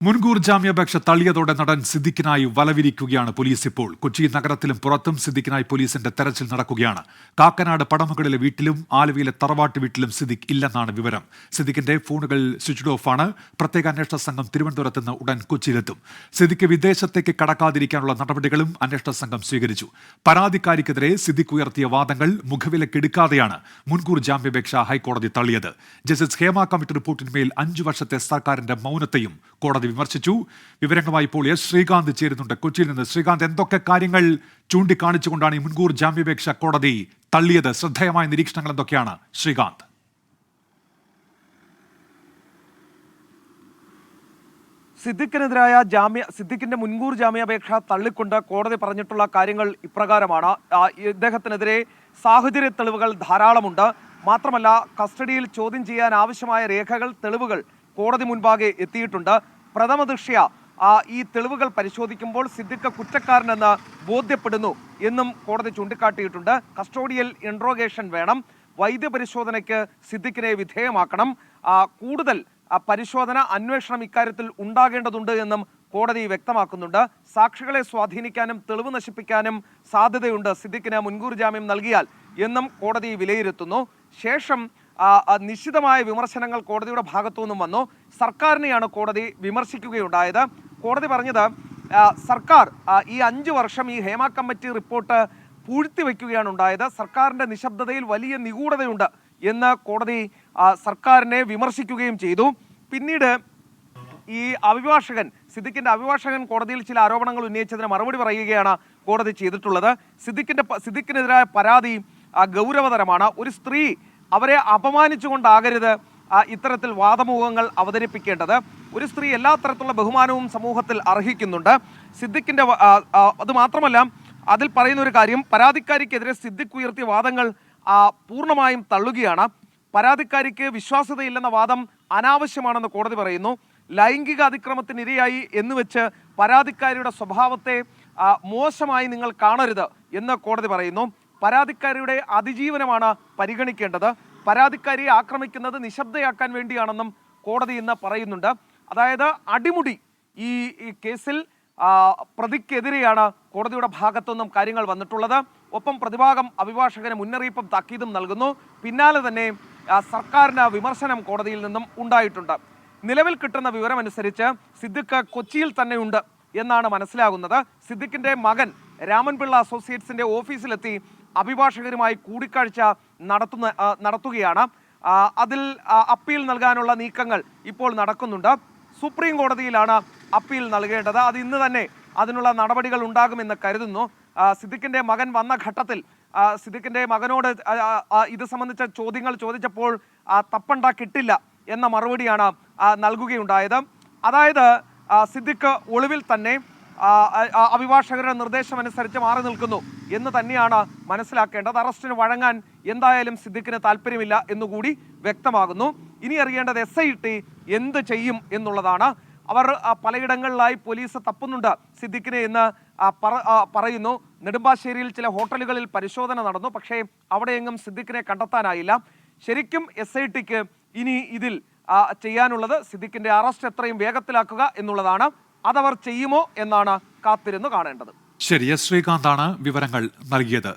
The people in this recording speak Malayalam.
മുൻകൂർ ജാമ്യാപേക്ഷ തള്ളിയതോടെ നടൻ സിദ്ദിഖിനായി വലവിരിക്കുകയാണ് പോലീസ്. ഇപ്പോൾ കൊച്ചി നഗരത്തിലും പുറത്തും സിദ്ദിഖിനായി പോലീസിന്റെ തെരച്ചിൽ നടക്കുകയാണ്. കാക്കനാട് പടമകളിലെ വീട്ടിലും ആലുവയിലെ തറവാട്ട് വീട്ടിലും സിദ്ദിഖ് ഇല്ലെന്നാണ് വിവരം. സിദ്ദിഖിന്റെ ഫോണുകൾ സ്വിച്ച്ഡ് ഓഫാണ്. പ്രത്യേക അന്വേഷണ സംഘം തിരുവനന്തപുരത്ത് നിന്ന് ഉടൻ കൊച്ചിയിലെത്തും. സിദ്ദിഖ് വിദേശത്തേക്ക് കടക്കാതിരിക്കാനുള്ള നടപടികളും അന്വേഷണ സംഘം സ്വീകരിച്ചു. പരാതിക്കാരിക്കെതിരെ സിദ്ദിഖ് ഉയർത്തിയ വാദങ്ങൾ മുഖവിലക്കെടുക്കാതെയാണ് മുൻകൂർ ജാമ്യാപേക്ഷ ഹൈക്കോടതി തള്ളിയത്. ജസ്റ്റിസ് ഹേമ കമ്മിറ്റി റിപ്പോർട്ടിന്മേൽ 5 വർഷത്തെ സർക്കാരിന്റെ മൗനത്തെയും കോടതി വിമർശിച്ചു. വിവരങ്ങളുമായി ഇപ്പോൾ എസ് ശ്രീകാന്ത് ചേരുന്നുണ്ട് കൊച്ചിയിൽ നിന്ന്. ശ്രീകാന്ത്, എന്തൊക്കെ കാര്യങ്ങൾ ചൂണ്ടിക്കാണിച്ചുകൊണ്ടാണ് ഈ മുൻകൂർ ജാമ്യാപേക്ഷ കോടതി തള്ളിയത്? ശ്രദ്ധേയമായ നിരീക്ഷണങ്ങൾ എന്തൊക്കെയാണ് ശ്രീകാന്ത്? സിദ്ദിഖിന്റെ മുൻകൂർ ജാമ്യാപേക്ഷ തള്ളിക്കൊണ്ട് കോടതി പറഞ്ഞിട്ടുള്ള കാര്യങ്ങൾ ഇപ്രകാരമാണ്. ഇദ്ദേഹത്തിനെതിരെ സാഹചര്യ തെളിവുകൾ ധാരാളമുണ്ട്. മാത്രമല്ല, കസ്റ്റഡിയിൽ ചോദ്യം ചെയ്യാൻ ആവശ്യമായ രേഖകൾ, തെളിവുകൾ കോടതി മുൻപാകെ എത്തിയിട്ടുണ്ട്. പ്രഥമ ദൃഷ്ട്യാ ഈ തെളിവുകൾ പരിശോധിക്കുമ്പോൾ സിദ്ദിഖ് കുറ്റക്കാരനെന്ന് ബോധ്യപ്പെടുന്നു എന്നും കോടതി ചൂണ്ടിക്കാട്ടിയിട്ടുണ്ട്. കസ്റ്റോഡിയൽ ഇൻട്രോഗേഷൻ വേണം, വൈദ്യപരിശോധനയ്ക്ക് സിദ്ദിഖിനെ വിധേയമാക്കണം, കൂടുതൽ പരിശോധന, അന്വേഷണം ഇക്കാര്യത്തിൽ ഉണ്ടാകേണ്ടതുണ്ട് എന്നും കോടതി വ്യക്തമാക്കുന്നുണ്ട്. സാക്ഷികളെ സ്വാധീനിക്കാനും തെളിവ് നശിപ്പിക്കാനും സാധ്യതയുണ്ട് സിദ്ദിഖിന് മുൻകൂർ ജാമ്യം നൽകിയാൽ എന്നും കോടതി വിലയിരുത്തുന്നു. ശേഷം നിശ്ചിതമായ വിമർശനങ്ങൾ കോടതിയുടെ ഭാഗത്തു നിന്നും വന്നു. സർക്കാരിനെയാണ് കോടതി വിമർശിക്കുകയുണ്ടായത്. കോടതി പറഞ്ഞത് സർക്കാർ ഈ 5 വർഷം ഈ ഹേമ കമ്മിറ്റി റിപ്പോർട്ട് പൂഴ്ത്തിവെക്കുകയാണ് ഉണ്ടായത്. സർക്കാരിന്റെ നിശബ്ദതയിൽ വലിയ നിഗൂഢതയുണ്ട് എന്ന് കോടതി സർക്കാരിനെ വിമർശിക്കുകയും ചെയ്തു. പിന്നീട് ഈ സിദ്ദിഖിന്റെ അഭിഭാഷകൻ കോടതിയിൽ ചില ആരോപണങ്ങൾ ഉന്നയിച്ചതിന് മറുപടി പറയുകയാണ് കോടതി ചെയ്തിട്ടുള്ളത്. സിദ്ദിഖിനെതിരായ പരാതി ഗൗരവതരമാണ്. ഒരു സ്ത്രീ, അവരെ അപമാനിച്ചുകൊണ്ടാകരുത് ഇത്തരത്തിൽ വാദമുഖങ്ങൾ അവതരിപ്പിക്കേണ്ടത്. ഒരു സ്ത്രീ എല്ലാ തരത്തിലുള്ള ബഹുമാനവും സമൂഹത്തിൽ അർഹിക്കുന്നുണ്ട്. സിദ്ദിഖിന്റെ അത് മാത്രമല്ല, അതിൽ പറയുന്ന ഒരു കാര്യം, പരാതിക്കാരിക്കെതിരെ സിദ്ദിഖ് ഉയർത്തിയ വാദങ്ങൾ പൂർണ്ണമായും തള്ളുകയാണ്. പരാതിക്കാരിക്ക് വിശ്വാസ്യതയില്ലെന്ന വാദം അനാവശ്യമാണെന്ന് കോടതി പറയുന്നു. ലൈംഗിക അതിക്രമത്തിനിരയായി എന്നുവെച്ച് പരാതിക്കാരിയുടെ സ്വഭാവത്തെ മോശമായി നിങ്ങൾ കാണരുത് എന്ന് കോടതി പറയുന്നു. പരാതിക്കാരിയുടെ അതിജീവനമാണ് പരിഗണിക്കേണ്ടത്. പരാതിക്കാരിയെ ആക്രമിക്കുന്നത് നിശബ്ദയാക്കാൻ വേണ്ടിയാണെന്നും കോടതി ഇന്ന് പറയുന്നുണ്ട്. അതായത് അടിമുടി ഈ കേസിൽ പ്രതിക്കെതിരെയാണ് കോടതിയുടെ ഭാഗത്തുനിന്നും കാര്യങ്ങൾ വന്നിട്ടുള്ളത്. ഒപ്പം പ്രതിഭാഗം അഭിഭാഷകന് മുന്നറിയിപ്പും താക്കീതും നൽകുന്നു. പിന്നാലെ തന്നെ സർക്കാരിന് വിമർശനം കോടതിയിൽ നിന്നും ഉണ്ടായിട്ടുണ്ട്. നിലവിൽ കിട്ടുന്ന വിവരമനുസരിച്ച് സിദ്ദിഖ് കൊച്ചിയിൽ തന്നെയുണ്ട് എന്നാണ് മനസ്സിലാകുന്നത്. സിദ്ദിഖിന്റെ മകൻ രാമൻപിള്ള അസോസിയേറ്റ്സിന്റെ ഓഫീസിലെത്തി അഭിഭാഷകരുമായി കൂടിക്കാഴ്ച നടത്തുകയാണ്. അതിൽ അപ്പീൽ നൽകാനുള്ള നീക്കങ്ങൾ ഇപ്പോൾ നടക്കുന്നുണ്ട്. സുപ്രീം കോടതിയിലാണ് അപ്പീൽ നൽകേണ്ടത്. അത് ഇന്ന് തന്നെ അതിനുള്ള നടപടികൾ ഉണ്ടാകുമെന്ന് കരുതുന്നു. സിദ്ദിഖിന്റെ മകൻ വന്ന ഘട്ടത്തിൽ സിദ്ദിഖിന്റെ മകനോട് ഇത് സംബന്ധിച്ച ചോദ്യങ്ങൾ ചോദിച്ചപ്പോൾ തപ്പുണ്ടാക്കിയിട്ടില്ല എന്ന മറുപടിയാണ് നൽകുകയുണ്ടായത്. അതായത് സിദ്ദിഖ് ഒളിവിൽ തന്നെ അഭിഭാഷകരുടെ നിർദ്ദേശമനുസരിച്ച് മാറി നിൽക്കുന്നു എന്ന് തന്നെയാണ് മനസ്സിലാക്കേണ്ടത്. അറസ്റ്റിന് വഴങ്ങാൻ എന്തായാലും സിദ്ദിഖിന് താല്പര്യമില്ല എന്നുകൂടി വ്യക്തമാകുന്നു. ഇനി അറിയേണ്ടത് SIT എന്ത് ചെയ്യും എന്നുള്ളതാണ്. അവർ പലയിടങ്ങളിലായി പോലീസ് തപ്പുന്നുണ്ട് സിദ്ദിഖിനെ എന്ന് പറയുന്നു. നെടുമ്പാശ്ശേരിയിൽ ചില ഹോട്ടലുകളിൽ പരിശോധന നടന്നു, പക്ഷേ അവിടെയെങ്ങും സിദ്ദിഖിനെ കണ്ടെത്താനായില്ല. ശരിക്കും SITക്ക് ഇനി ഇതിൽ ചെയ്യാനുള്ളത് സിദ്ദിഖിന്റെ അറസ്റ്റ് എത്രയും വേഗത്തിലാക്കുക എന്നുള്ളതാണ്. അതവർ ചെയ്യുമോ എന്നാണ് കാത്തിരുന്നു കാണേണ്ടത്. ശരി, ശ്രീകാന്താണ് വിവരങ്ങൾ നൽകിയത്.